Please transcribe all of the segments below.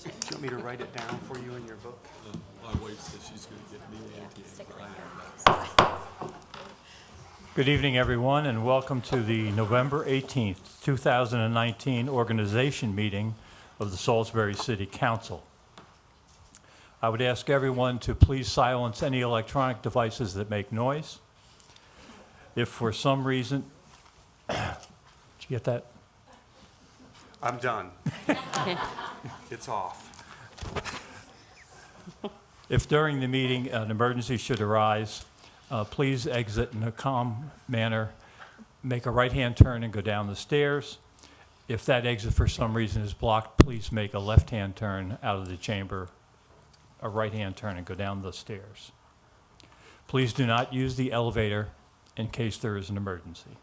Do you want me to write it down for you in your book? My wife says she's going to get me Good evening, everyone, and welcome to the November 18th, 2019 organization meeting of the Salisbury City Council. I would ask everyone to please silence any electronic devices that make noise. If for some reason, did you get that? I'm done. It's off. If during the meeting an emergency should arise, please exit in a calm manner, make a right-hand turn and go down the stairs. If that exit for some reason is blocked, please make a left-hand turn out of the chamber, a right-hand turn and go down the stairs. Please do not use the elevator in case there is an emergency.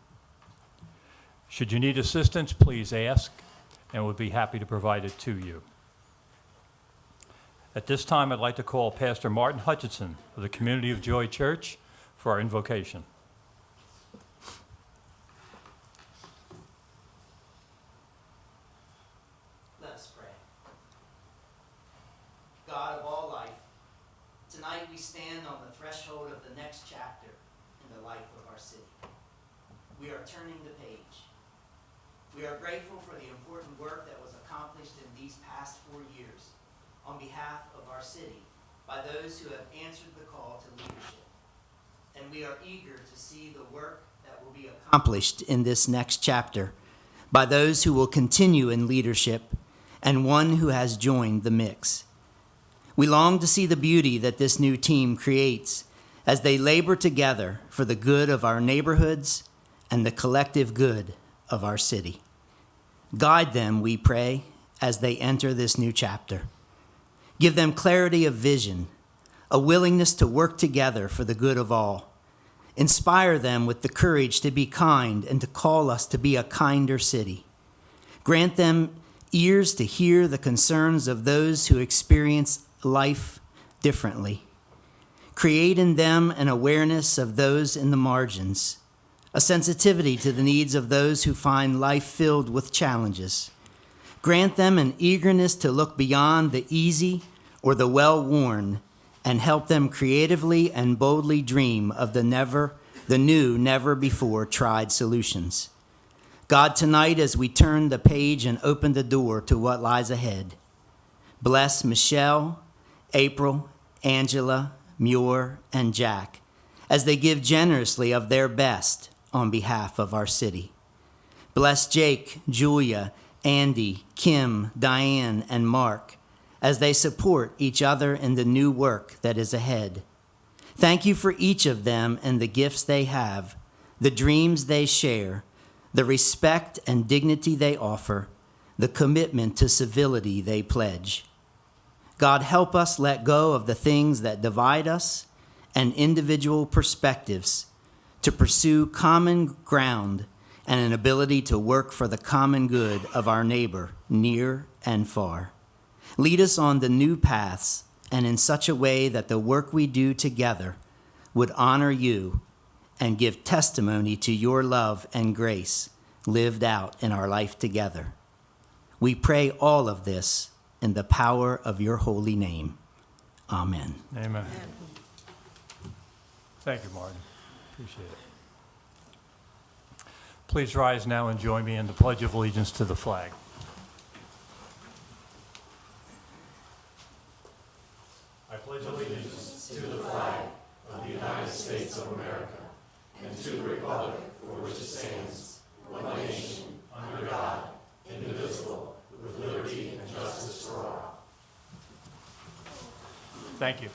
Should you need assistance, please ask, and we'll be happy to provide it to you. At this time, I'd like to call Pastor Martin Hutchinson of the Community of Joy Church for our invocation. Let us pray. God of all life, tonight we stand on the threshold of the next chapter in the life of our city. We are turning the page. We are grateful for the important work that was accomplished in these past 4 years on behalf of our city by those who have answered the call to leadership. And we are eager to see the work that will be accomplished in this next chapter by those who will continue in leadership and one who has joined the mix. We long to see the beauty that this new team creates as they labor together for the good of our neighborhoods and the collective good of our city. Guide them, we pray, as they enter this new chapter. Give them clarity of vision, a willingness to work together for the good of all. Inspire them with the courage to be kind and to call us to be a kinder city. Grant them ears to hear the concerns of those who experience life differently. Create in them an awareness of those in the margins, a sensitivity to the needs of those who find life filled with challenges. Grant them an eagerness to look beyond the easy or the well-worn and help them creatively and boldly dream of the new, never-before-tried solutions. God, tonight as we turn the page and open the door to what lies ahead, bless Michelle, April, Angela, Muir, and Jack as they give generously of their best on behalf of our city. Bless Jake, Julia, Andy, Kim, Diane, and Mark as they support each other in the new work that is ahead. Thank you for each of them and the gifts they have, the dreams they share, the respect and dignity they offer, the commitment to civility they pledge. God, help us let go of the things that divide us and individual perspectives to pursue common ground and an ability to work for the common good of our neighbor, near and far. Lead us on the new paths and in such a way that the work we do together would honor you and give testimony to your love and grace lived out in our life together. We pray all of this in the power of your holy name. Amen. Amen. Thank you, Martin. Appreciate it. Please rise now and join me in the Pledge of Allegiance to the flag. I pledge allegiance to the flag of the United States of America and to the republic for which it stands, one nation, under God, indivisible, with liberty and justice for all. Thank you.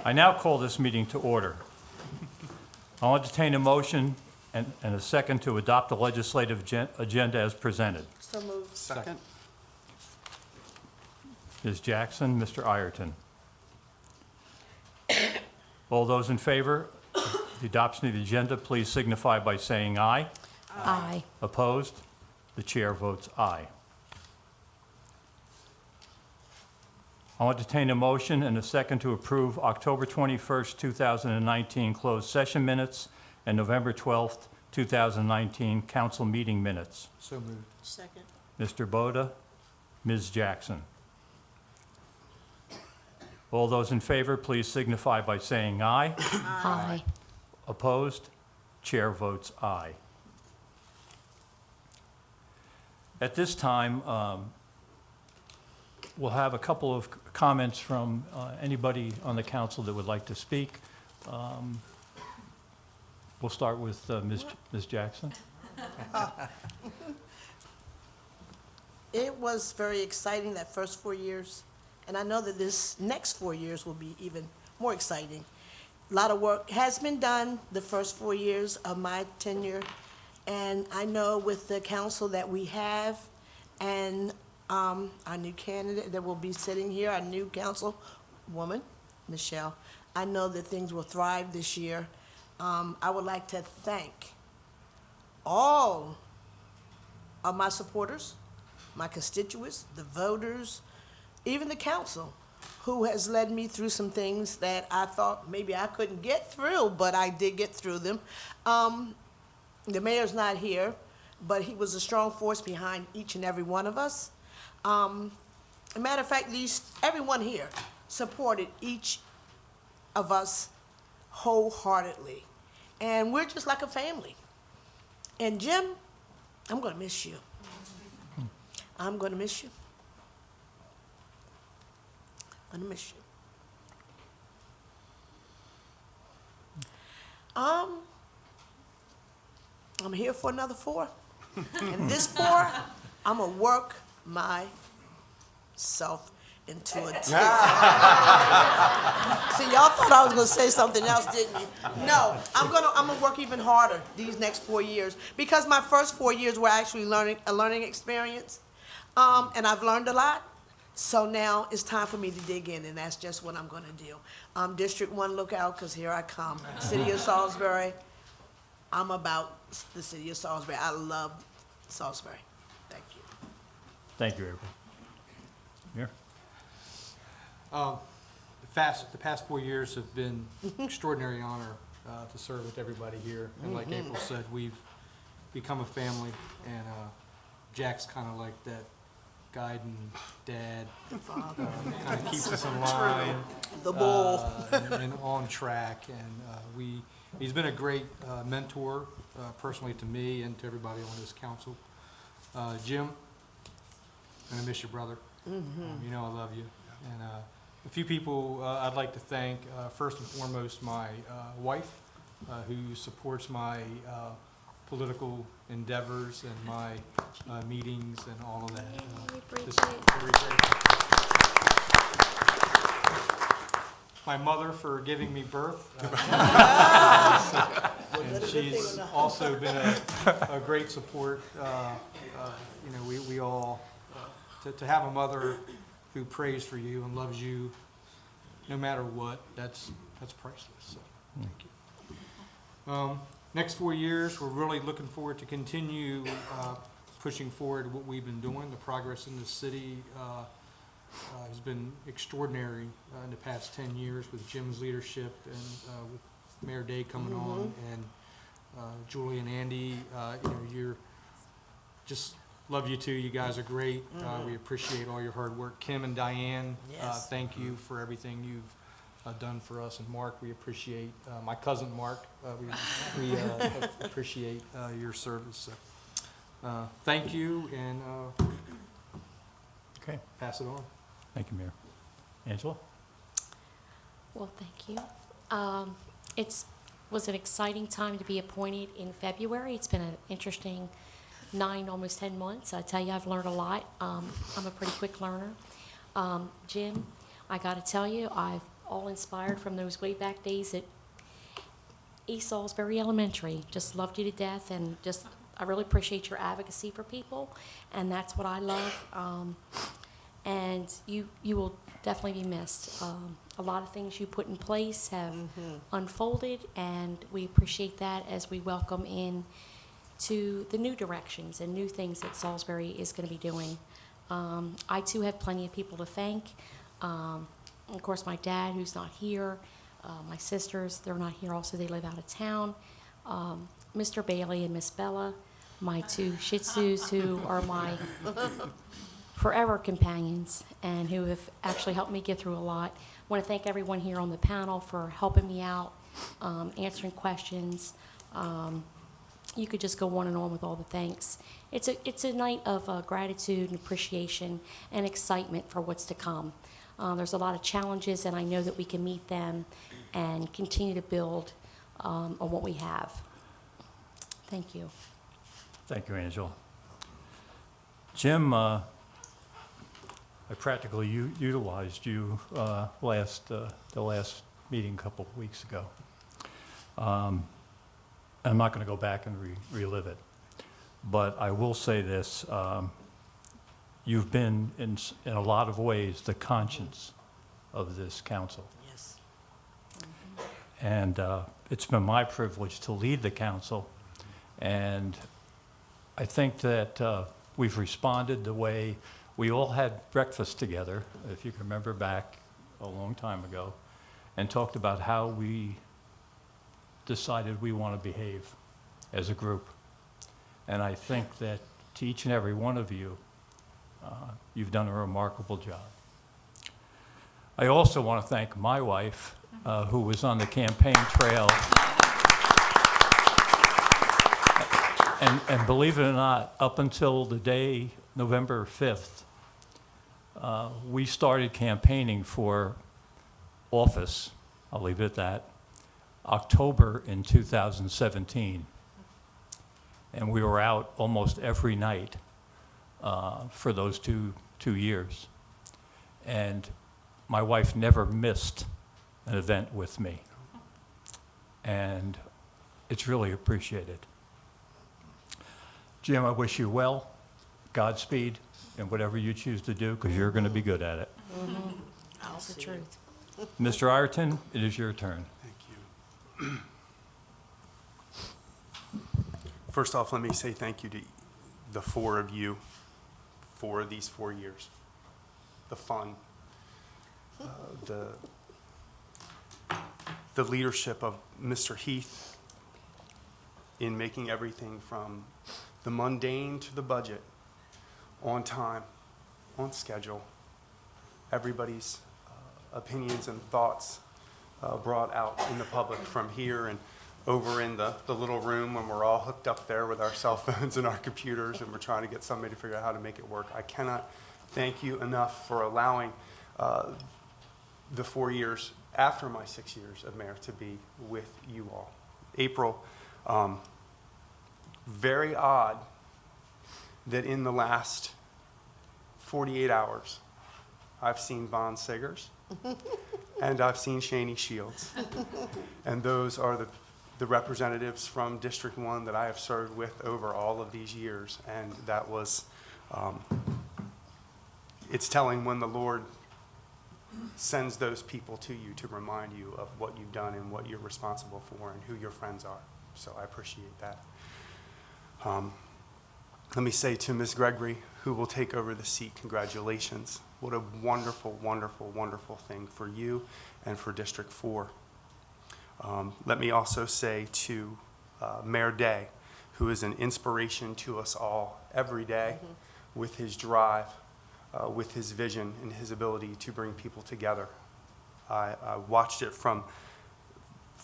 I now call this meeting to order. I'll entertain a motion and a second to adopt the legislative agenda as presented. So moved. Second? Ms. Jackson, Mr. Ireton. All those in favor of the adoption of the agenda, please signify by saying aye. Aye. Opposed? The chair votes aye. I'll entertain a motion and a second to approve October 21st, 2019 closed session minutes and November 12th, 2019 council meeting minutes. So moved. Second. Mr. Boda, Ms. Jackson. All those in favor, please signify by saying aye. Aye. Opposed? Chair votes aye. At this time, we'll have a couple of comments from anybody on the council that would like to speak. We'll start with Ms. Jackson. It was very exciting that first 4 years, and I know that this next 4 years will be even more exciting. A lot of work has been done the first 4 years of my tenure, and I know with the council that we have and our new candidate that will be sitting here, our new councilwoman, Michelle, I know that things will thrive this year. I would like to thank all of my supporters, my constituents, the voters, even the council, who has led me through some things that I thought maybe I couldn't get through, but I did get through them. The mayor's not here, but he was a strong force behind each and every one of us. As a matter of fact, everyone here supported each of us wholeheartedly. And we're just like a family. And Jim, I'm gonna miss you. I'm gonna miss you. I'm gonna miss you. I'm here for another 4. And this 4, I'm gonna work myself into a tear. See, y'all thought I was gonna say something else, didn't you? No, I'm gonna work even harder these next 4 years, because my first 4 years were actually a learning experience, and I've learned a lot. So now it's time for me to dig in, and that's just what I'm gonna do. District 1, look out, because here I come. City of Salisbury, I'm about the city of Salisbury. I love Salisbury. Thank you. Thank you, everybody. Mayor? The past 4 years have been extraordinary honor to serve with everybody here. And like April said, we've become a family, and Jack's kind of like that guiding dad, kind of keeps us in line. The bull. And on track. And he's been a great mentor, personally to me and to everybody on this council. Jim, I'm gonna miss your brother. You know I love you. And a few people I'd like to thank. First and foremost, my wife, who supports my political endeavors and my meetings and all of that. Very grateful. My mother for giving me birth. And she's also been a great support. We all, to have a mother who prays for you and loves you no matter what, that's priceless. So thank you. Next 4 years, we're really looking forward to continue pushing forward what we've been doing. The progress in the city has been extraordinary in the past 10 years with Jim's leadership and with Mayor Day coming on, and Julie and Andy. You're just love you too. You guys are great. We appreciate all your hard work. Kim and Diane, Yes. thank you for everything you've done for us. And Mark, we appreciate my cousin Mark. We appreciate your service. So, thank you, and Okay. pass it on. Thank you, Mayor. Angela? Well, thank you. It was an exciting time to be appointed in February. It's been an interesting 9, almost 10 months. I tell you, I've learned a lot. I'm a pretty quick learner. Jim, I got to tell you, I've all inspired from those way back days at East Salisbury Elementary. Just loved you to death, and I really appreciate your advocacy for people, and that's what I love. And you will definitely be missed. A lot of things you put in place have unfolded, and we appreciate that as we welcome in to the new directions and new things that Salisbury is going to be doing. I too have plenty of people to thank. Of course, my dad, who's not here, my sisters, they're not here also, they live out of town. Mr. Bailey and Miss Bella, my 2 Shih Tzus, who are my forever companions and who have actually helped me get through a lot. I want to thank everyone here on the panel for helping me out, answering questions. You could just go on and on with all the thanks. It's a night of gratitude and appreciation and excitement for what's to come. There's a lot of challenges, and I know that we can meet them and continue to build on what we have. Thank you. Thank you, Angela. Jim, I practically utilized you the last meeting a couple of weeks ago. I'm not going to go back and relive it, but I will say this. You've been, in a lot of ways, the conscience of this council. Yes. And it's been my privilege to lead the council. And I think that we've responded the way we all had breakfast together, if you can remember back a long time ago, and talked about how we decided we want to behave as a group. And I think that to each and every one of you, you've done a remarkable job. I also want to thank my wife, who was on the campaign trail. And believe it or not, up until the day, November 5th, we started campaigning for office, I'll leave it at that, October in 2017. And we were out almost every night for those two years. And my wife never missed an event with me. And it's really appreciated. Jim, I wish you well, Godspeed, and whatever you choose to do, because you're going to be good at it. That's the truth. Mr. Ireton, it is your turn. Thank you. First off, let me say thank you to the four of you for these 4 years. The fun, the leadership of Mr. Heath in making everything from the mundane to the budget on time, on schedule. Everybody's opinions and thoughts brought out in the public from here and over in the little room when we're all hooked up there with our cell phones and our computers and we're trying to get somebody to figure out how to make it work. I cannot thank you enough for allowing the 4 years after my 6 years of mayor to be with you all. April, very odd that in the last 48 hours, I've seen Von Siggers and I've seen Shaney Shields. And those are the representatives from District 1 that I have served with over all of these years. And that was, it's telling when the Lord sends those people to you to remind you of what you've done and what you're responsible for and who your friends are. So I appreciate that. Let me say to Ms. Gregory, who will take over the seat, congratulations. What a wonderful, wonderful, wonderful thing for you and for District 4. Let me also say to Mayor Day, who is an inspiration to us all every day with his drive, with his vision and his ability to bring people together. I watched it from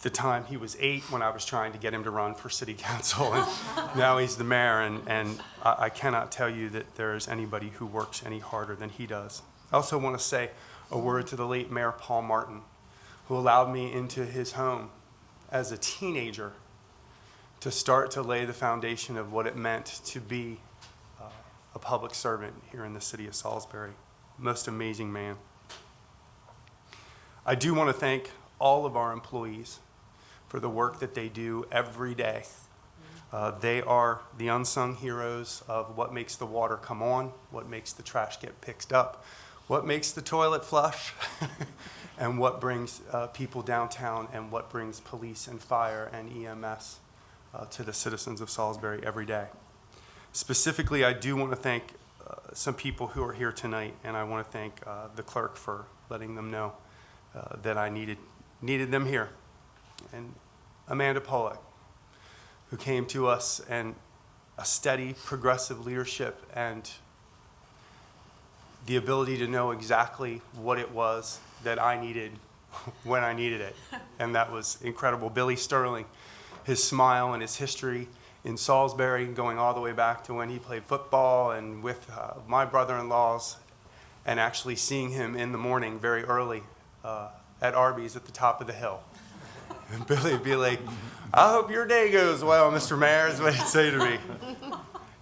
the time he was 8 when I was trying to get him to run for city council, and now he's the mayor, and I cannot tell you that there is anybody who works any harder than he does. I also want to say a word to the late Mayor Paul Martin, who allowed me into his home as a teenager to start to lay the foundation of what it meant to be a public servant here in the city of Salisbury. Most amazing man. I do want to thank all of our employees for the work that they do every day. They are the unsung heroes of what makes the water come on, what makes the trash get picked up, what makes the toilet flush, and what brings people downtown and what brings police and fire and EMS to the citizens of Salisbury every day. Specifically, I do want to thank some people who are here tonight, and I want to thank the clerk for letting them know that I needed them here. And Amanda Pollack, who came to us and a steady, progressive leadership and the ability to know exactly what it was that I needed when I needed it. And that was incredible. Billy Sterling, his smile and his history in Salisbury, going all the way back to when he played football and with my brother-in-laws, and actually seeing him in the morning very early at Arby's at the top of the hill. And Billy would be like, I hope your day goes well, Mr. Mayor, is what he'd say to me.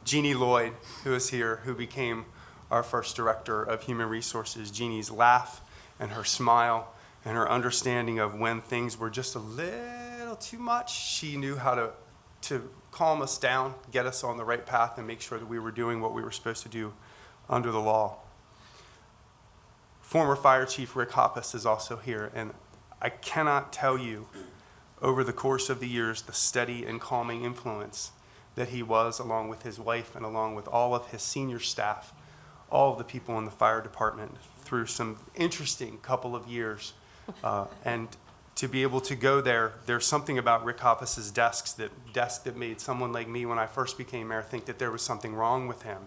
Jeannie Lloyd, who is here, who became our first director of human resources. Jeannie's laugh and her smile and her understanding of when things were just a little too much. She knew how to calm us down, get us on the right path, and make sure that we were doing what we were supposed to do under the law. Former Fire Chief Rick Hoppus is also here, and I cannot tell you over the course of the years the steady and calming influence that he was, along with his wife and along with all of his senior staff, all of the people in the fire department through some interesting couple of years. And to be able to go there, there's something about Rick Hoppus's desk that made someone like me when I first became mayor think that there was something wrong with him.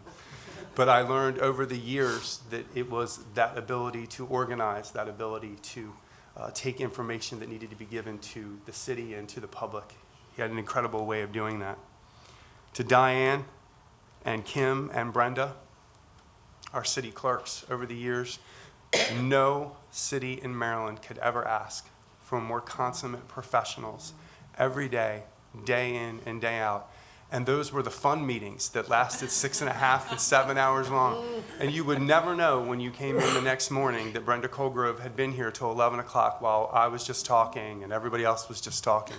But I learned over the years that it was that ability to organize, that ability to take information that needed to be given to the city and to the public. He had an incredible way of doing that. To Diane and Kim and Brenda, our city clerks over the years, no city in Maryland could ever ask for more consummate professionals every day, day in and day out. And those were the fun meetings that lasted 6.5 and 7 hours long. And you would never know when you came in the next morning that Brenda Colgrove had been here till 11 o'clock while I was just talking and everybody else was just talking.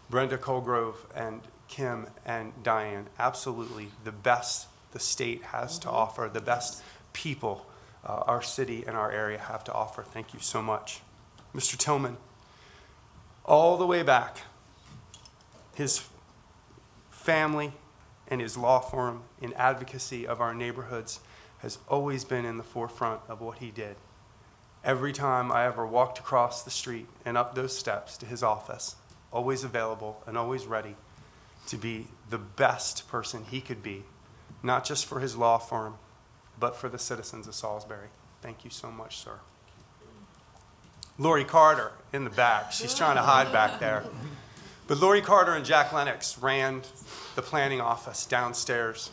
Brenda Colgrove and Kim and Diane, absolutely the best the state has to offer, the best people our city and our area have to offer. Thank you so much. Mr. Tillman, all the way back, his family and his law firm in advocacy of our neighborhoods has always been in the forefront of what he did. Every time I ever walked across the street and up those steps to his office, always available and always ready to be the best person he could be, not just for his law firm, but for the citizens of Salisbury. Thank you so much, sir. Lori Carter in the back. She's trying to hide back there. But Lori Carter and Jack Lennox ran the planning office downstairs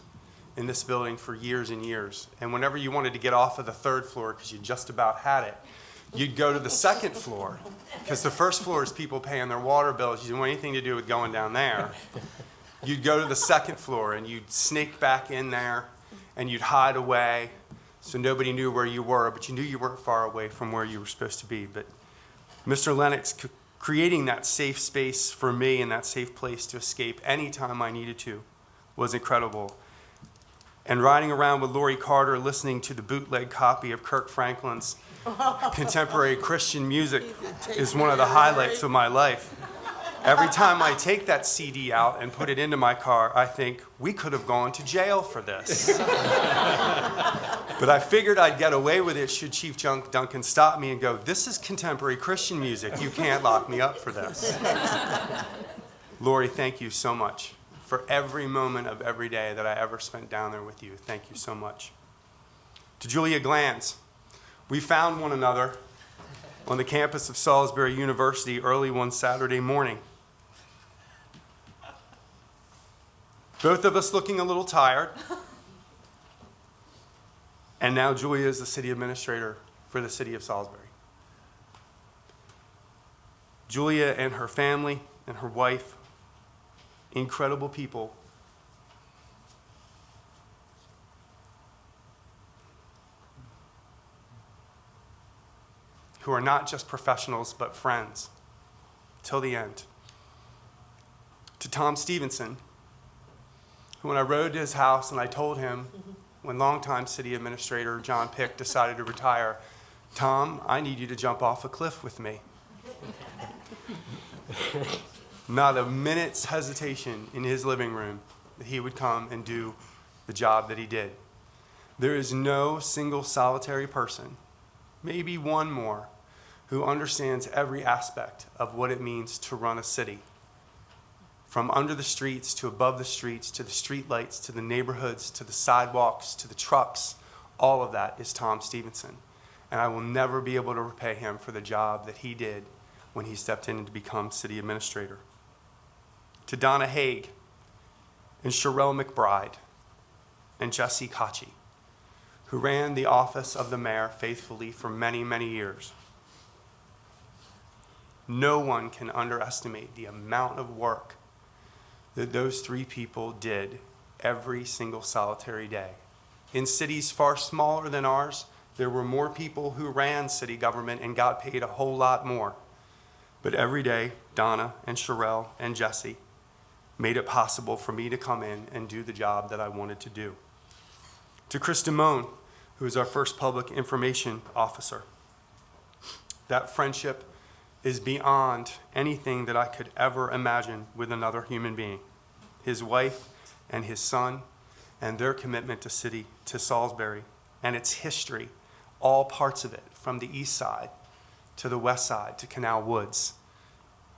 in this building for years and years. And whenever you wanted to get off of the third floor, because you just about had it, you'd go to the second floor, because the first floor is people paying their water bills. You didn't want anything to do with going down there. You'd go to the second floor, and you'd sneak back in there, and you'd hide away so nobody knew where you were, but you knew you weren't far away from where you were supposed to be. But Mr. Lennox creating that safe space for me and that safe place to escape anytime I needed to was incredible. And riding around with Lori Carter listening to the bootleg copy of Kirk Franklin's contemporary Christian music is one of the highlights of my life. Every time I take that CD out and put it into my car, I think, we could have gone to jail for this. But I figured I'd get away with it should Chief Duncan stop me and go, this is contemporary Christian music. You can't lock me up for this. Lori, thank you so much for every moment of every day that I ever spent down there with you. Thank you so much. To Julia Glanz, we found one another on the campus of Salisbury University early one Saturday morning. Both of us looking a little tired. And now Julia is the city administrator for the city of Salisbury. Julia and her family and her wife, incredible people. Who are not just professionals, but friends, till the end. To Tom Stevenson, who when I rode to his house and I told him, when longtime city administrator John Pick decided to retire, Tom, I need you to jump off a cliff with me. Not a minute's hesitation in his living room that he would come and do the job that he did. There is no single solitary person, maybe one more, who understands every aspect of what it means to run a city. From under the streets to above the streets, to the street lights, to the neighborhoods, to the sidewalks, to the trucks, All of that is Tom Stevenson. And I will never be able to repay him for the job that he did when he stepped in to become city administrator. To Donna Haig and Sherelle McBride and Jesse Kochi, who ran the office of the mayor faithfully for many, many years. No one can underestimate the amount of work that those three people did every single solitary day. In cities far smaller than ours, there were more people who ran city government and got paid a whole lot more. But every day, Donna and Sherelle and Jesse made it possible for me to come in and do the job that I wanted to do. To Chris Damone, who is our first public information officer. That friendship is beyond anything that I could ever imagine with another human being. His wife and his son and their commitment to Salisbury and its history, all parts of it, from the east side to the west side to Canal Woods,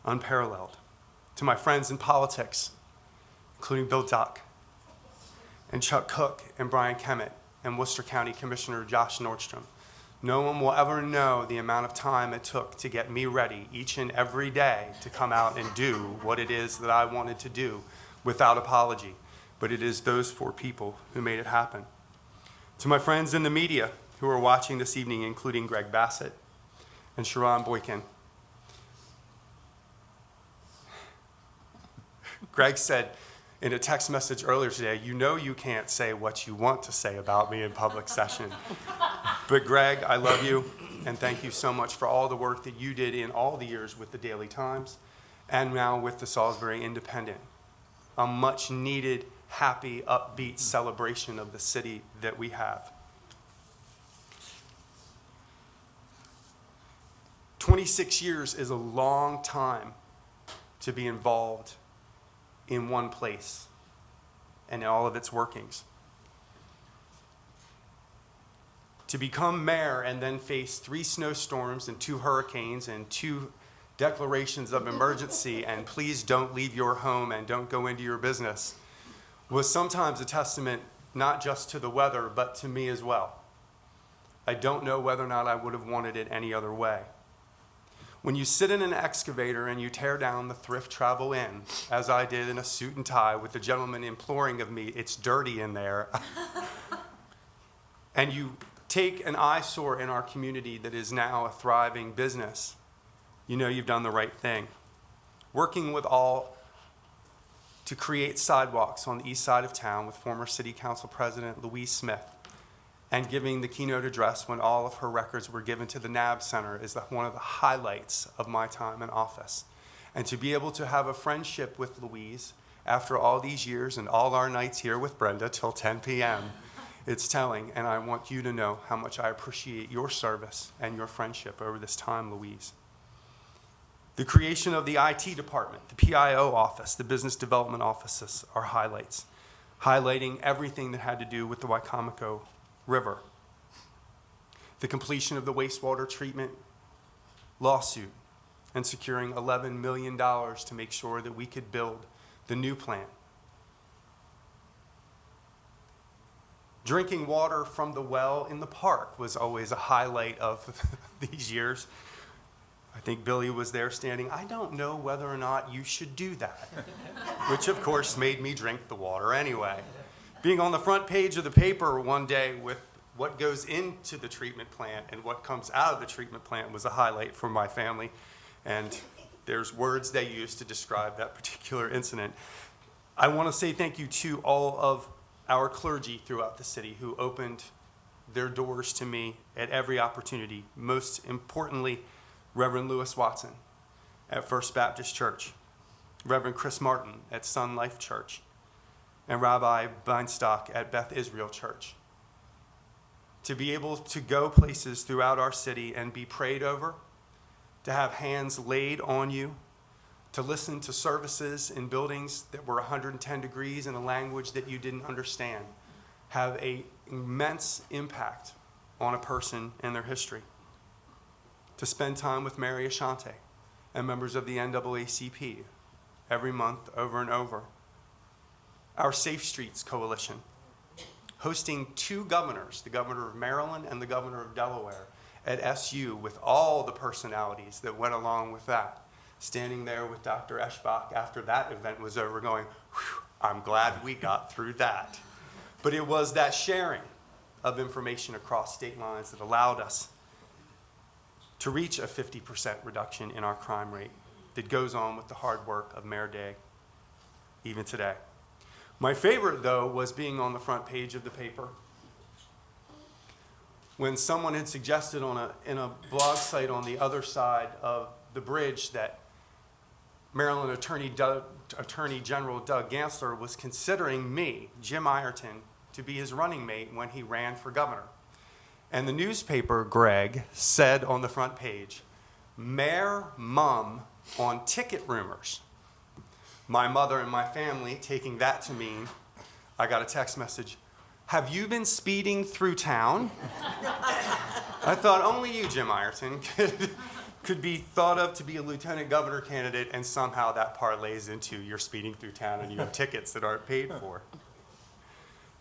unparalleled. To my friends in politics, including Bill Duck and Chuck Cook and Brian Kemet and Worcester County Commissioner Josh Nordstrom. No one will ever know the amount of time it took to get me ready each and every day to come out and do what it is that I wanted to do without apology. But it is those four people who made it happen. To my friends in the media who are watching this evening, including Greg Bassett and Sharon Boykin. Greg said in a text message earlier today, you know you can't say what you want to say about me in public session. But Greg, I love you, and thank you so much for all the work that you did in all the years with the Daily Times and now with the Salisbury Independent. A much needed, happy, upbeat celebration of the city that we have. 26 years is a long time to be involved in one place and all of its workings. To become mayor and then face 3 snowstorms and 2 hurricanes and 2 declarations of emergency and please don't leave your home and don't go into your business was sometimes a testament not just to the weather but to me as well. I don't know whether or not I would have wanted it any other way. When you sit in an excavator and you tear down the Thrift Travel Inn, as I did in a suit and tie with the gentleman imploring of me, it's dirty in there, and you take an eyesore in our community that is now a thriving business, you know you've done the right thing. Working with all to create sidewalks on the east side of town with former City Council President Louise Smith, and giving the keynote address when all of her records were given to the NAB Center is one of the highlights of my time in office. And to be able to have a friendship with Louise after all these years and all our nights here with Brenda till 10 p.m., it's telling. And I want you to know how much I appreciate your service and your friendship over this time, Louise. The creation of the IT department, the PIO office, the business development offices are highlights, highlighting everything that had to do with the Wicomico River. The completion of the wastewater treatment lawsuit and securing $11 million to make sure that we could build the new plant. Drinking water from the well in the park was always a highlight of these years. I think Billy was there standing, I don't know whether or not you should do that, which of course made me drink the water anyway. Being on the front page of the paper one day with what goes into the treatment plant and what comes out of the treatment plant was a highlight for my family. And there's words they use to describe that particular incident. I want to say thank you to all of our clergy throughout the city who opened their doors to me at every opportunity. Most importantly, Reverend Lewis Watson at First Baptist Church, Reverend Chris Martin at Sun Life Church, and Rabbi Beinstock at Beth Israel Church. To be able to go places throughout our city and be prayed over, to have hands laid on you, to listen to services in buildings that were 110 degrees in a language that you didn't understand, have an immense impact on a person and their history. To spend time with Mary Ashante and members of the NAACP every month over and over. Our Safe Streets Coalition, hosting two governors, the governor of Maryland and the governor of Delaware, at SU with all the personalities that went along with that. Standing there with Dr. Eschbach after that event was over going, "Whew, I'm glad we got through that." But it was that sharing of information across state lines that allowed us to reach a 50% reduction in our crime rate that goes on with the hard work of Mayor Day even today. My favorite, though, was being on the front page of the paper when someone had suggested in a blog site on the other side of the bridge that Maryland Attorney General Doug Gansler was considering me, Jim Ireton, to be his running mate when he ran for governor. And the newspaper, Greg, said on the front page, "Mayor Mum on ticket rumors." My mother and my family taking that to mean, I got a text message, "Have you been speeding through town?" I thought only you, Jim Ireton, could be thought of to be a lieutenant governor candidate, and somehow that parlays into you're speeding through town and you have tickets that aren't paid for.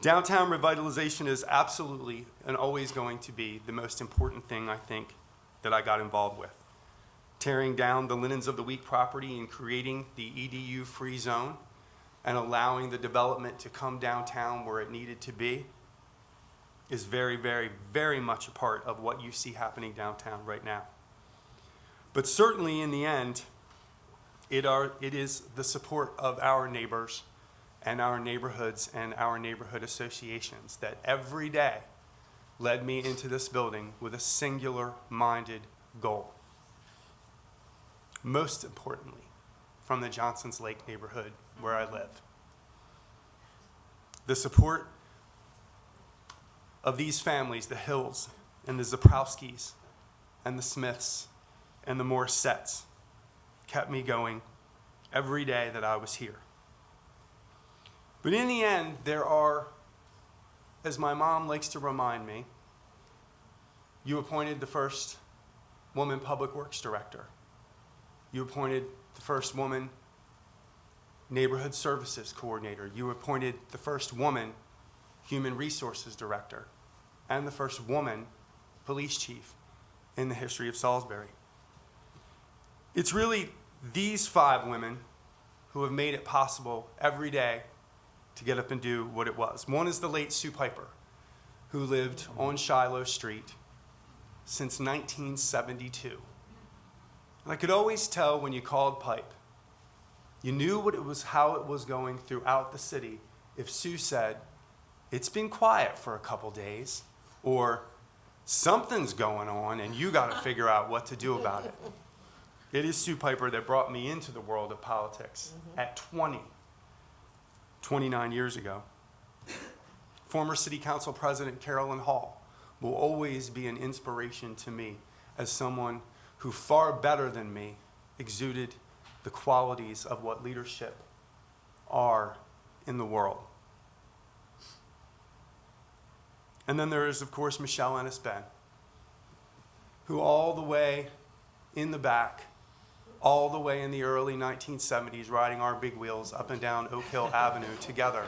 Downtown revitalization is absolutely and always going to be the most important thing, I think, that I got involved with. Tearing down the Linens of the Week property and creating the EDU-free zone and allowing the development to come downtown where it needed to be is very, very, very much a part of what you see happening downtown right now. But certainly in the end, it is the support of our neighbors and our neighborhoods and our neighborhood associations that every day led me into this building with a singular-minded goal. Most importantly, from the Johnson's Lake neighborhood where I live. The support of these families, the Hills and the Zaprowskis and the Smiths and the Morissettes, kept me going every day that I was here. But in the end, there are, as my mom likes to remind me, you appointed the first woman public works director. You appointed the first woman neighborhood services coordinator. You appointed the first woman human resources director and the first woman police chief in the history of Salisbury. It's really these 5 women who have made it possible every day to get up and do what it was. One is the late Sue Piper, who lived on Shiloh Street since 1972. And I could always tell when you called Pipe, you knew how it was going throughout the city if Sue said, "It's been quiet for a couple days," or "Something's going on and you got to figure out what to do about it." It is Sue Piper that brought me into the world of politics at 29 years ago. Former City Council President Carolyn Hall will always be an inspiration to me as someone who far better than me exuded the qualities of what leadership are in the world. And then there is, of course, Michelle Ennis-Ben, who all the way in the back, all the way in the early 1970s, riding our big wheels up and down Oak Hill Avenue together.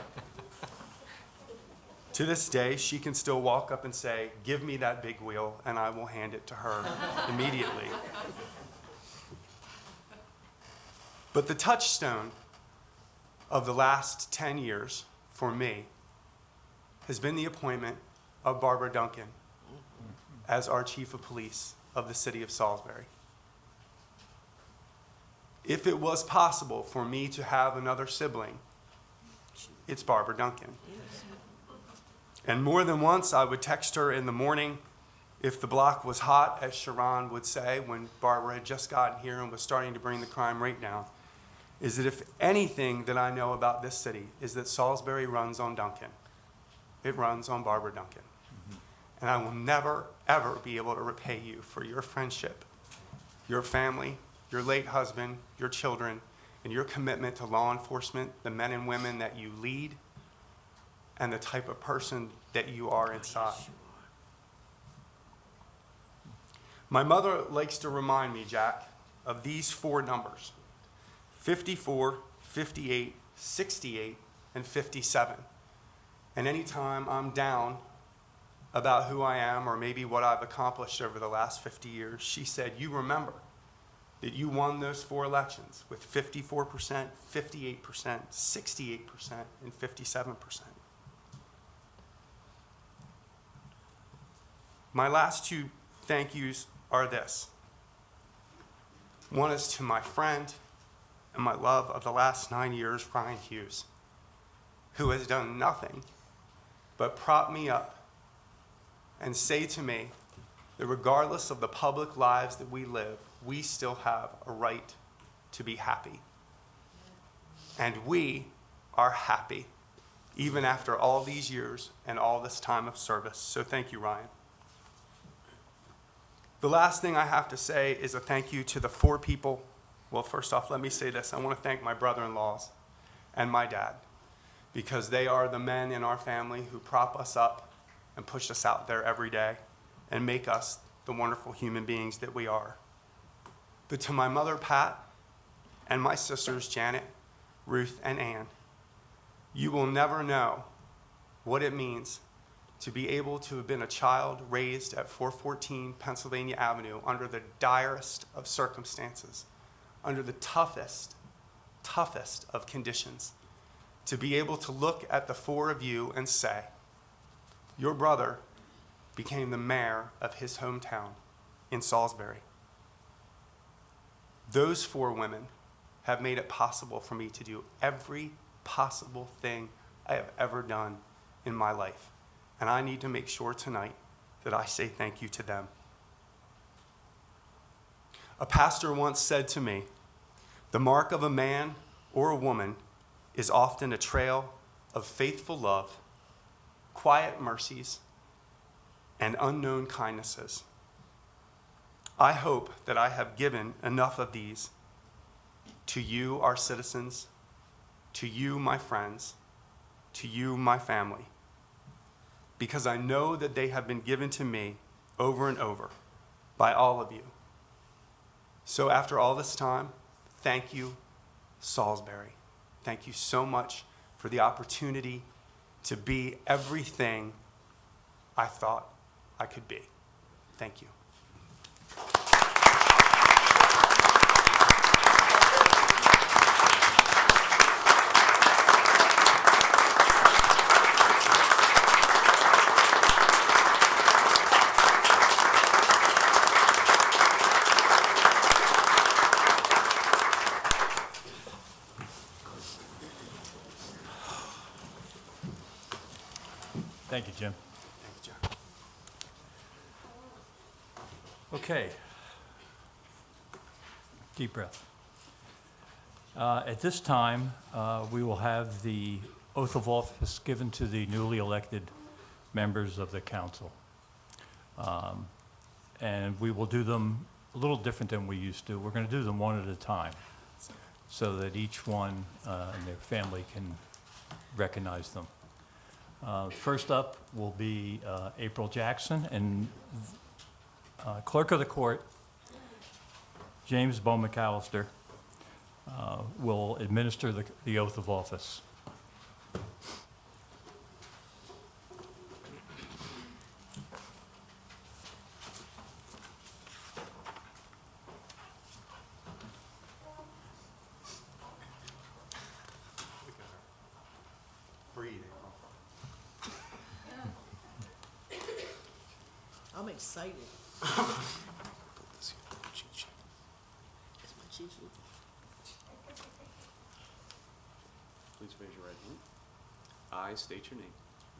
To this day, she can still walk up and say, "Give me that big wheel," and I will hand it to her immediately. But the touchstone of the last 10 years for me has been the appointment of Barbara Duncan as our chief of police of the city of Salisbury. If it was possible for me to have another sibling, it's Barbara Duncan. And more than once, I would text her in the morning if the block was hot, as Sharon would say when Barbara had just gotten here and was starting to bring the crime rate down, is that if anything that I know about this city is that Salisbury runs on Duncan. It runs on Barbara Duncan. And I will never, ever be able to repay you for your friendship, your family, your late husband, your children, and your commitment to law enforcement, the men and women that you lead, and the type of person that you are inside. My mother likes to remind me, Jack, of these 4 numbers: 54, 58, 68, and 57. And anytime I'm down about who I am or maybe what I've accomplished over the last 50 years, she said, you remember that you won those 4 elections with 54%, 58%, 68%, and 57%. My last 2 thank yous are this. One is to my friend and my love of the last 9 years, Ryan Hughes, who has done nothing but prop me up and say to me that regardless of the public lives that we live, we still have a right to be happy. And we are happy, even after all these years and all this time of service. So thank you, Ryan. The last thing I have to say is a thank you to the 4 people. Well, first off, let me say this. I want to thank my brother-in-laws and my dad, because they are the men in our family who prop us up and push us out there every day and make us the wonderful human beings that we are. But to my mother, Pat, and my sisters, Janet, Ruth, and Ann, you will never know what it means to be able to have been a child raised at 414 Pennsylvania Avenue under the direst of circumstances, under the toughest of conditions, to be able to look at the 4 of you and say, your brother became the mayor of his hometown in Salisbury. Those 4 women have made it possible for me to do every possible thing I have ever done in my life. And I need to make sure tonight that I say thank you to them. A pastor once said to me, the mark of a man or a woman is often a trail of faithful love, quiet mercies, and unknown kindnesses. I hope that I have given enough of these to you, our citizens, to you, my friends, to you, my family, because I know that they have been given to me over and over by all of you. So after all this time, thank you, Salisbury. Thank you so much for the opportunity to be everything I thought I could be. Thank you. Thank you, Jim. Thank you, John. Okay. Deep breath. At this time, we will have the oath of office given to the newly elected members of the council. And we will do them a little different than we used to. We're going to do them one at a time so that each one and their family can recognize them. First up will be April Jackson, and Clerk of the Court, James Bo McAllister, will administer the oath of office. Breathe. I'm excited. It's my cheat sheet. Please raise your right hand. I state your name.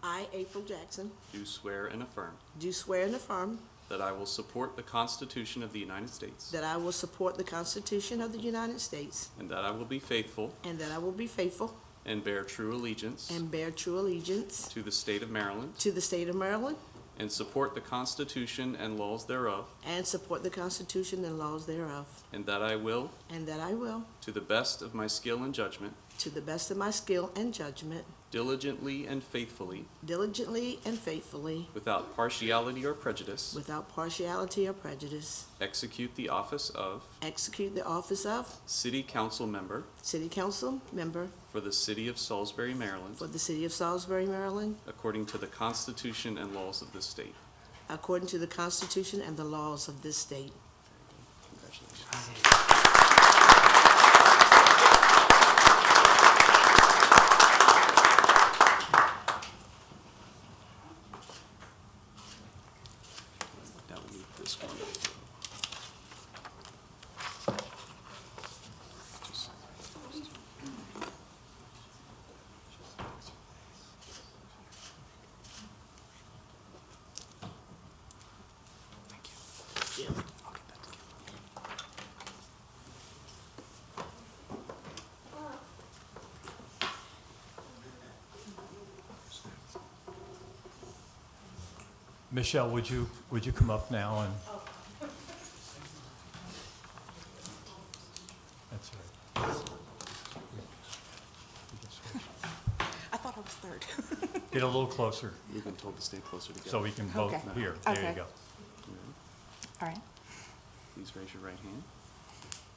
I, April Jackson, Do swear and affirm do swear and affirm that I will support the Constitution of the United States that I will support the Constitution of the United States and that I will be faithful and that I will be faithful and bear true allegiance and bear true allegiance to the state of Maryland to the state of Maryland and support the Constitution and laws thereof, and support the Constitution and laws thereof, and that I will, and that I will, to the best of my skill and judgment, to the best of my skill and judgment, diligently and faithfully, diligently and faithfully, without partiality or prejudice, without partiality or prejudice, execute the office of execute the office of City Council Member City Council Member for the City of Salisbury, Maryland, for the City of Salisbury, Maryland, according to the Constitution and laws of this state. according to the Constitution and the laws of this state. Congratulations. Now we need this one. Just- Thank you. I'll get that together. Michelle, would you come up now and? That's all right. I thought I was third. Get a little closer We've been told to stay closer together. so we can both Okay. hear. There you Okay. go. You ready? All right. Please raise your right hand.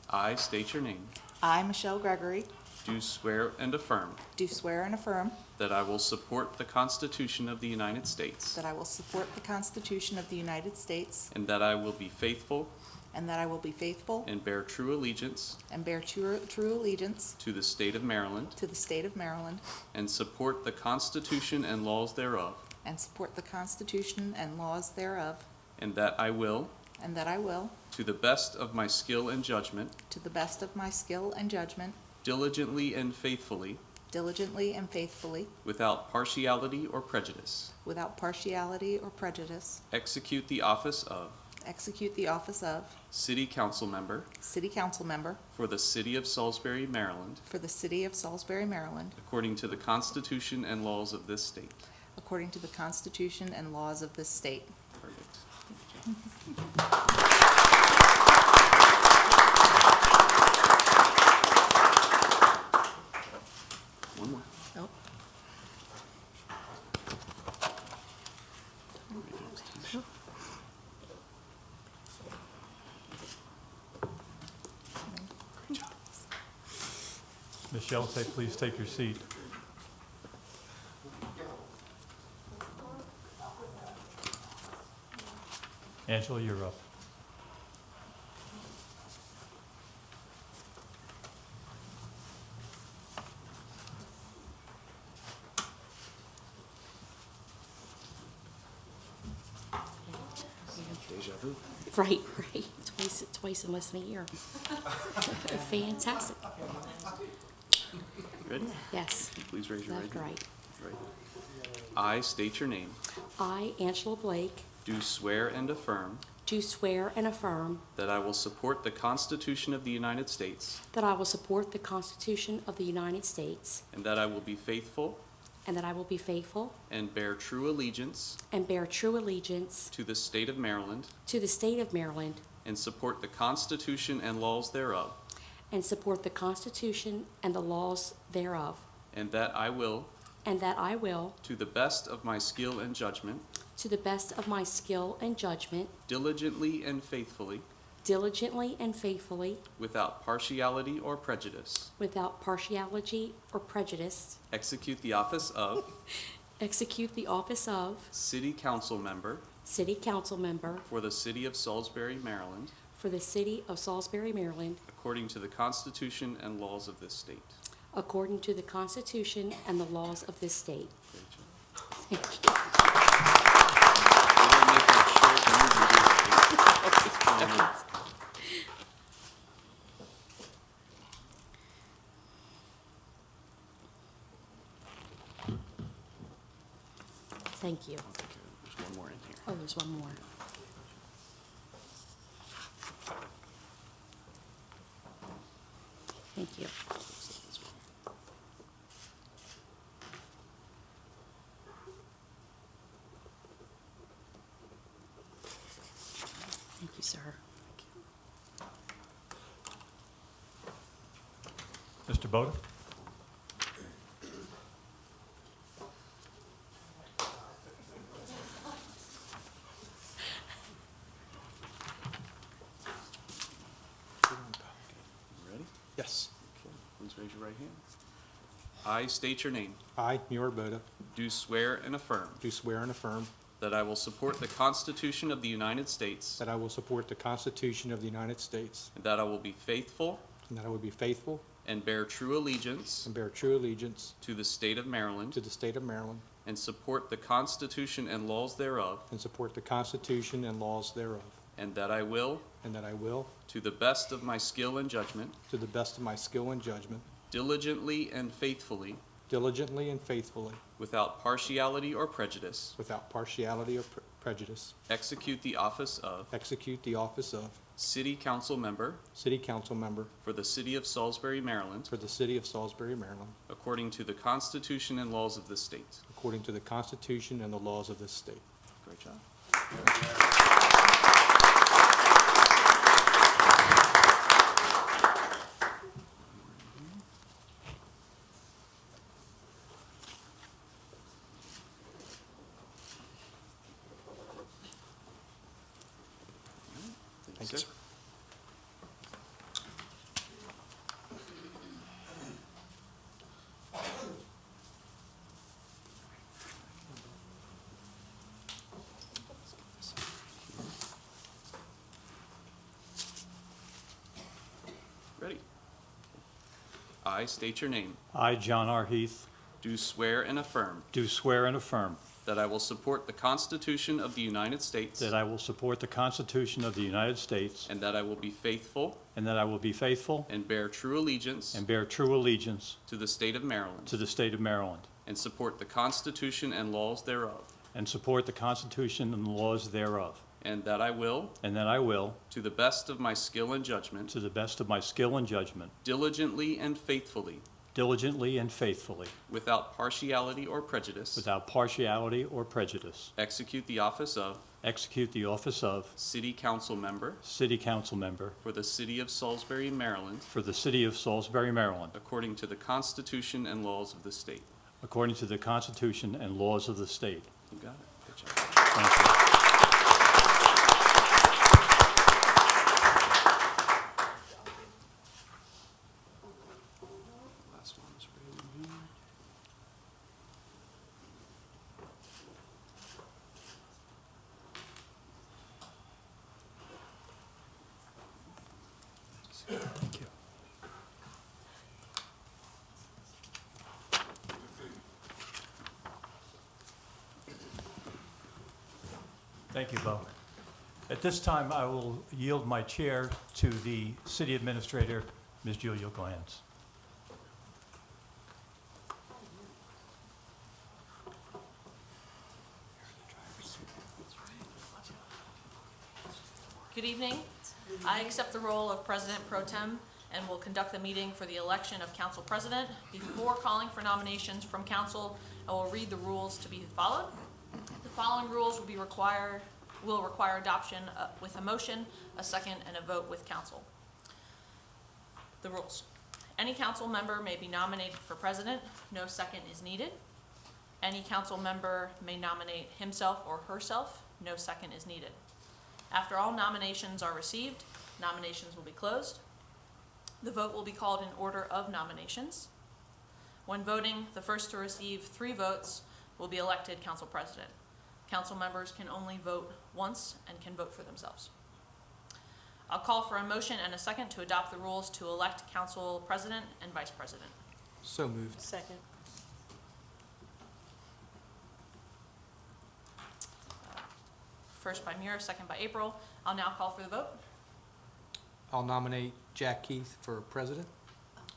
I state your name. I, Michelle Gregory, Do swear and affirm do swear and affirm that I will support the Constitution of the United States that I will support the Constitution of the United States and that I will be faithful and that I will be faithful and bear true allegiance and bear true allegiance to the state of Maryland to the state of Maryland and support the Constitution and laws thereof, and support the Constitution and laws thereof, and that I will, and that I will, to the best of my skill and judgment, to the best of my skill and judgment, diligently and faithfully, diligently and faithfully, without partiality or prejudice, without partiality or prejudice, execute the office of execute the office of City Council Member City Council Member for the City of Salisbury, Maryland, for the City of Salisbury, Maryland, according to the Constitution and laws of this state. according to the Constitution and laws of this state. Perfect. One more. Oh. Great job. Michelle, please take your seat. Angela, you're up. Deja vu. Right, right. Twice in less than a year. Fantastic. You ready? Yes, Please raise your right left, hand. right. Right. I state your name. I, Angela Blake, Do swear and affirm do swear and affirm that I will support the Constitution of the United States that I will support the Constitution of the United States and that I will be faithful and that I will be faithful and bear true allegiance and bear true allegiance to the state of Maryland to the state of Maryland and support the Constitution and laws thereof, and support the Constitution and the laws thereof, and that I will, and that I will, to the best of my skill and judgment, to the best of my skill and judgment, diligently and faithfully, diligently and faithfully, without partiality or prejudice, without partiality or prejudice, execute the office of execute the office of City Council Member City Council Member for the City of Salisbury, Maryland, for the City of Salisbury, Maryland, according to the Constitution and laws of this state. according to the Constitution and the laws of this state. Great job. Thank you. We're gonna make that short and easy, It's fine. Thank you. I'll take care of it. There's one more in here. Oh, there's one more. Thank you. This one. Thank you, sir. Mr. Boda? your right hand. I state your name. I, Muir Boda, Do swear and affirm do swear and affirm that I will support the Constitution of the United States that I will support the Constitution of the United States, and that I will be faithful and that I will be faithful and bear true allegiance and bear true allegiance to the state of Maryland to the state of Maryland, and support the Constitution and laws thereof, and support the Constitution and laws thereof, and that I will, and that I will, to the best of my skill and judgment, to the best of my skill and judgment, diligently and faithfully, diligently and faithfully, without partiality or prejudice, without partiality or prejudice, execute the office of execute the office of City Council Member City Council Member for the City of Salisbury, Maryland, for the City of Salisbury, Maryland, according to the Constitution and laws of this state. according to the Constitution and the laws of this state. Great job. Thank you, sir. Ready? I state your name. I, John R. Heath, Do swear and affirm do swear and affirm that I will support the Constitution of the United States that I will support the Constitution of the United States and that I will be faithful and that I will be faithful and bear true allegiance and bear true allegiance to the state of Maryland to the state of Maryland and support the Constitution and laws thereof, and support the Constitution and the laws thereof, and that I will, and that I will, to the best of my skill and judgment, to the best of my skill and judgment, diligently and faithfully, diligently and faithfully, without partiality or prejudice, without partiality or prejudice, execute the office of execute the office of City Council Member City Council Member for the City of Salisbury, Maryland, for the City of Salisbury, Maryland, according to the Constitution and laws of the state. according to the Constitution and laws of the state. You got it. Good job. Thank you. Last one is right in here. Thank you. Thank you, Bo. At this time, I will yield my chair to the City Administrator, Ms. Julia Glanz. Good evening. I accept the role of President Pro Tem and will conduct the meeting for the election of Council President. Before calling for nominations from Council, I will read the rules to be followed. The following rules will require adoption with a motion, a second, and a vote with Council. The rules. Any council member may be nominated for president. No second is needed. Any council member may nominate himself or herself. No second is needed. After all nominations are received, nominations will be closed. The vote will be called in order of nominations. When voting, the first to receive 3 votes will be elected council president. Council members can only vote once and can vote for themselves. I'll call for a motion and a second to adopt the rules to elect council president and vice president. So moved. Second. First by Muir, second by April. I'll now call for the vote. I'll nominate Jack Keith for president.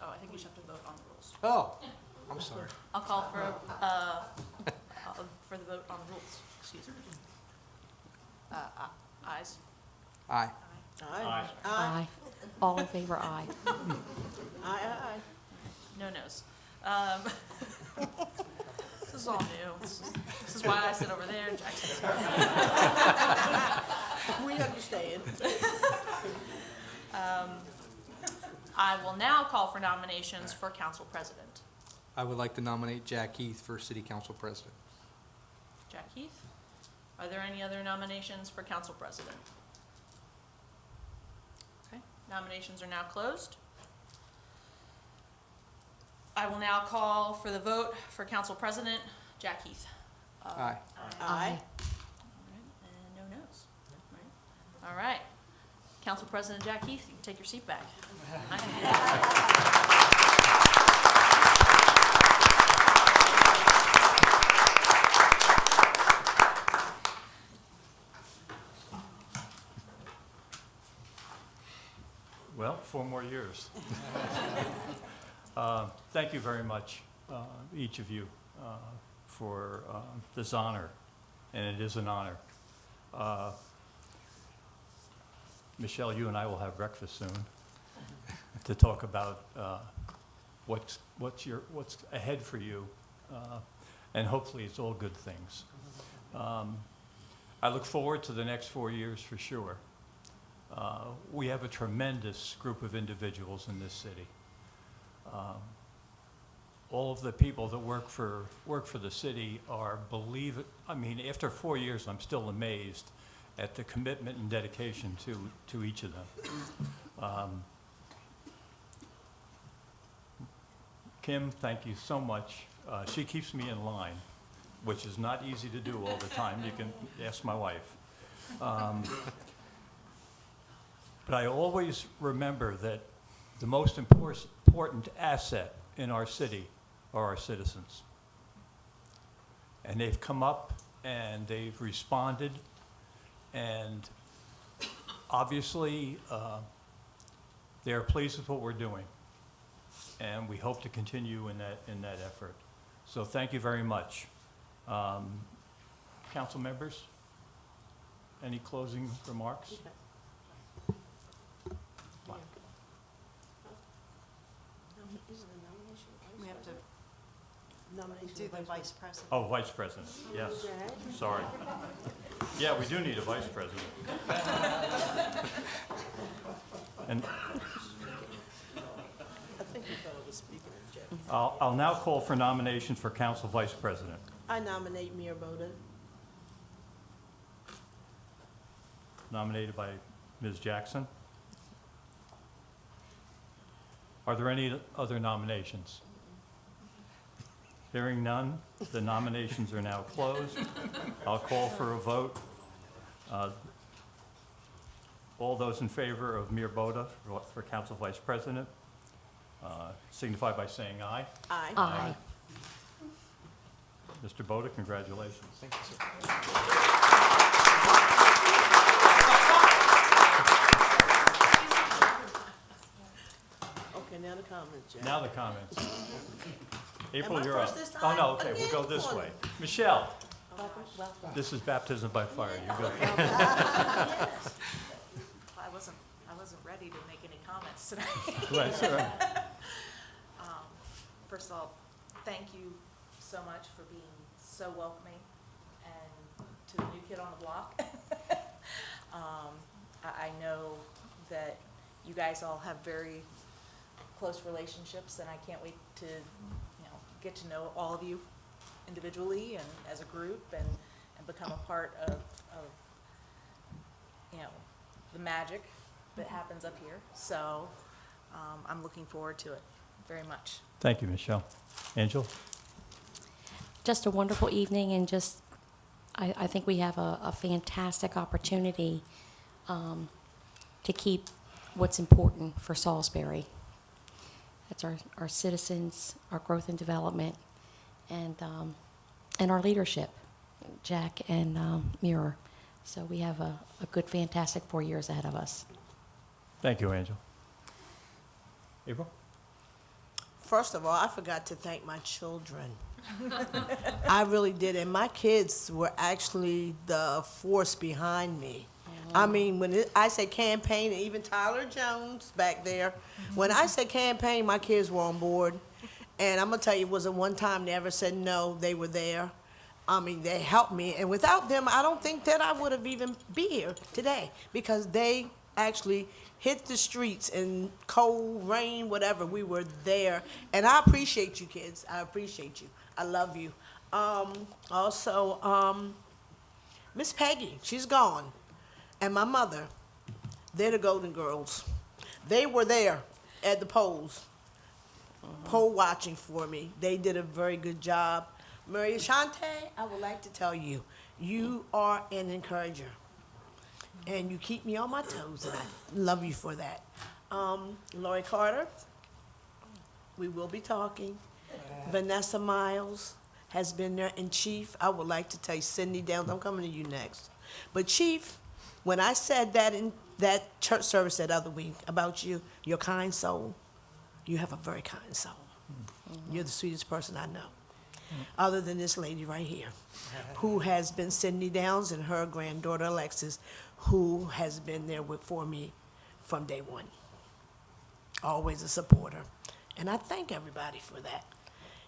Oh, I think we should have to vote on the rules. Oh, I'm sorry. I'll call for the vote on the rules. Excuse me. Ayes? Aye. Aye. Aye. All in favor, aye. Aye. No nos. This is all new. This is why I sit over there and Jack sits over there. We understand. I will now call for nominations for council president. I would like to nominate Jack Keith for city council president. Jack Heath. Are there any other nominations for council president? Okay, nominations are now closed. I will now call for the vote for Council President Jack Heath. Aye. Aye. And no no's. All right. Council President Jack Heath, you can take your seat back. Well, 4 more years. Thank you very much, each of you, for this honor, and it is an honor. Michelle, you and I will have breakfast soon to talk about what's ahead for you, and hopefully it's all good things. I look forward to the next 4 years for sure. We have a tremendous group of individuals in this city. All of the people that work for the city are, after 4 years, I'm still amazed at the commitment and dedication to each of them. Kim, thank you so much. She keeps me in line, which is not easy to do all the time. You can ask my wife. But I always remember that the most important asset in our city are our citizens. And they've come up and they've responded, and obviously they are pleased with what we're doing. And we hope to continue in that effort. So thank you very much. Council members, any closing remarks? We have to do the vice president. Oh, Vice President, yes, sorry. Yeah, we do need a Vice President. And I think you thought I was speaking in Jeff. I'll now call for nominations for Council Vice President. I nominate Mayor Boda. Nominated by Ms. Jackson. Are there any other nominations? Hearing none, the nominations are now closed. I'll call for a vote. All those in favor of Mayor Boda for Council Vice President, signify by saying aye. Aye. Aye. Mr. Boda, congratulations. Thank you, sir. Okay, now the comments, Jeff. Now the comments. April, Am I you're up. first this Oh, time? no, okay, we'll go this Again? way. Michelle, Welcome. this is baptism by fire. You go. I wasn't ready to make any comments tonight. That's all right. First of all, thank you so much for being so welcoming, and to the new kid on the block. I know that you guys all have very close relationships, and I can't wait to, get to know all of you individually and as a group, and become a part of the magic that happens up here. So I'm looking forward to it very much. Thank you, Michelle. Angel? Just a wonderful evening, and I think we have a fantastic opportunity to keep what's important for Salisbury. That's our citizens, our growth and development, and our leadership, Jack and Mirror. So we have a good, fantastic 4 years ahead of us. Thank you, Angel. April? First of all, I forgot to thank my children. I really did, and my kids were actually the force behind me. I mean, when I say campaign, and even Tyler Jones back there, when I say campaign, my kids were on board. And I'm going to tell you, it wasn't one time they ever said no. They were there. I mean, they helped me. And without them, I don't think that I would have even be here today, because they actually hit the streets in cold, rain, whatever. We were there. And I appreciate you, kids. I appreciate you. I love you. Also, Miss Peggy, she's gone. And my mother, they're the Golden Girls. They were there at the polls. poll watching for me. They did a very good job. Maria Shante, I would like to tell you, you are an encourager. And you keep me on my toes, and I love you for that. Lori Carter, we will be talking. Vanessa Miles has been there. And Chief, I would like to tell you, Cindy Downs, I'm coming to you next. But Chief, when I said that in that church service that other week about you, your kind soul, you have a very kind soul. You're the sweetest person I know, other than this lady right here, who has been Cindy Downs and her granddaughter Alexis, who has been there for me from day one. Always a supporter. And I thank everybody for that.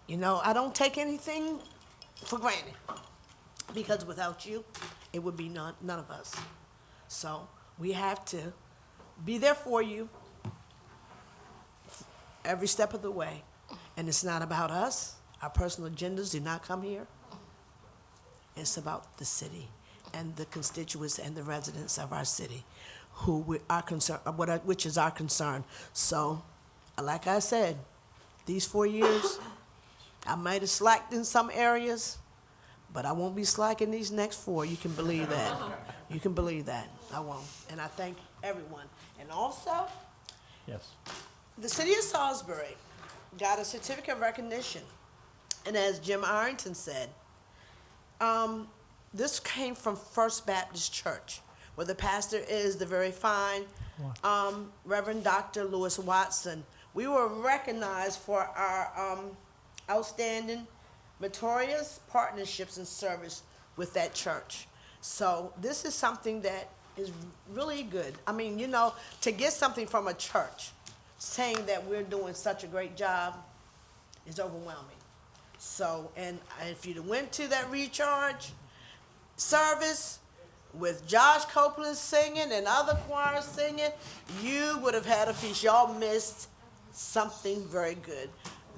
You know, I don't take anything for granted, because without you, it would be none of us. So we have to be there for you every step of the way. And it's not about us. Our personal agendas do not come here. It's about the city and the constituents and the residents of our city, which is our concern. So, like I said, these 4 years, I might have slacked in some areas, but I won't be slacking these next 4. You can believe that. You can believe that. I won't. And I thank everyone. And also, Yes. the city of Salisbury got a certificate of recognition. And as Jim Ireton said, this came from First Baptist Church, where the pastor is the very fine Reverend Dr. Lewis Watson. We were recognized for our outstanding, meritorious partnerships and service with that church. So this is something that is really good. I mean, you know, to get something from a church saying that we're doing such a great job is overwhelming. So, and if you'd went to that recharge service with Josh Copeland singing and other choirs singing, you would have had a feast. Y'all missed something very good.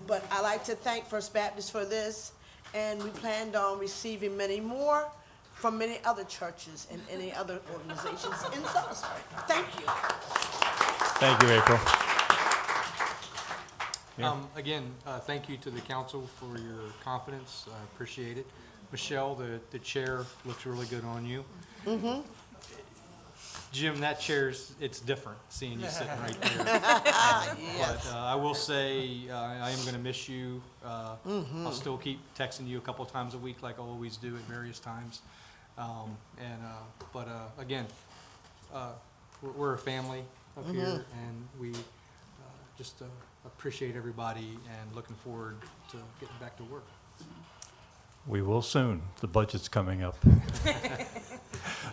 But I like to thank First Baptist for this, and we planned on receiving many more from many other churches and any other organizations in Salisbury. Thank you. Thank you, April. Again, thank you to the council for your confidence. I appreciate it. Michelle, the chair looks really good on you. Mm-hmm. Jim, that it's different seeing you sitting right there. Yes. But I will say, I am going to miss you. I'll still keep texting you a couple times a week like I always do at various times. But again, we're a family up here, and we just appreciate everybody and looking forward to getting back to work. We will soon. The budget's coming up.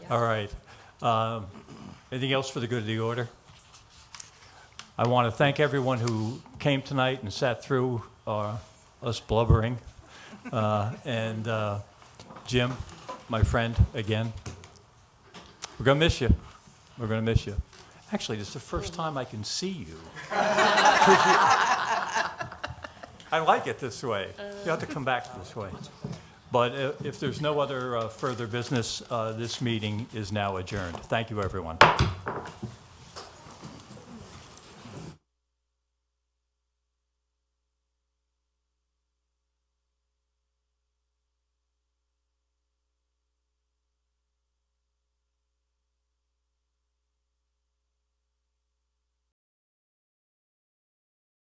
All right. Anything else for the good of the order? I want to thank everyone who came tonight and sat through us blubbering. And Jim, my friend, again, we're going to miss you. We're going to miss you. Actually, this is the first time I can see you. I like it this way. You have to come back this way. But if there's no other further business, this meeting is now adjourned. Thank you, everyone.